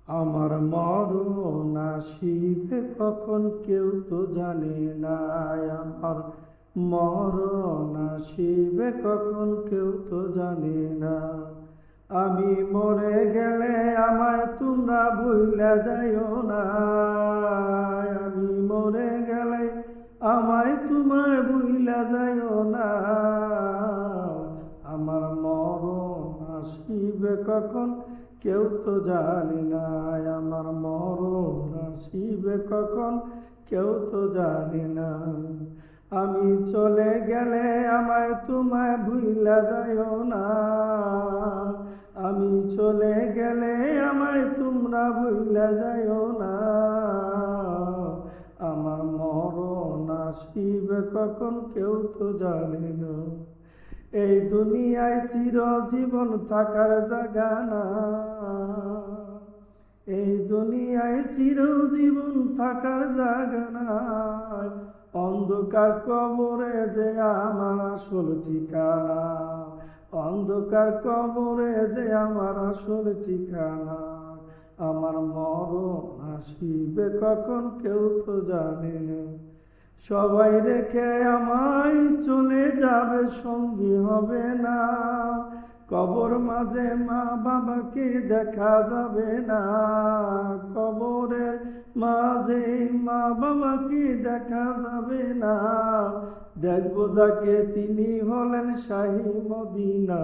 আমার মরণ আসিবে কখন কেউ তো জানে না। আমার মরণ আসিবে কখন কেউ তো জানে না। আমি মরে গেলে আমায় তোমরা ভুইলা যাইও না। আমি মরে গেলে আমায় তোমায় ভুইলা যাইও না। আমার মরণ আসিবে কখন কেউ তো জানে না। আমার মরণ আসিবে কখন কেউ তো জানে না। আমি চলে গেলে আমায় তোমায় ভুইলা যাইও না। আমি চলে গেলে আমায় তোমরা ভুইলা যাইও না। আমার মরণ আসিবে কখন কেউ তো জানে না। এই দুনিয়ায় চিরজীবন থাকার জায়গা না। এই দুনিয়ায় চিরজীবন থাকার জায়গা নাই। অন্ধকার কবরে যে আমার আসল ঠিকানা। অন্ধকার কবরে যে আমার আসল ঠিকানা। আমার মরণ আসিবে কখন কেউ তো জানে না। সবাই রেখে আমায় চলে যাবে, সঙ্গী হবে না। কবর মাঝে মা বাবাকে দেখা যাবে না। কবরের মাঝে মা বাবাকে দেখা যাবে না। দেখবো যাকে তিনি হলেন শাহী মদিনা।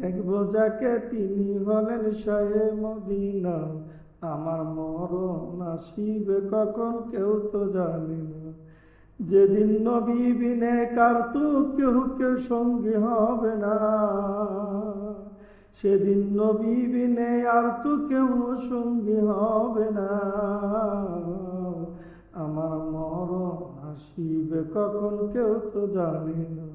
দেখবো যাকে তিনি হলেন শাহী মদিনা। আমার মরণ আসিবে কখন কেউ তো জানে না। যেদিন নবী বিনে কার তো কেউ সঙ্গী হবে না। সেদিন নবী বিনে আর তো কেউ সঙ্গী হবে না। আমার মরণ আসিবে কখন কেউ তো জানে না।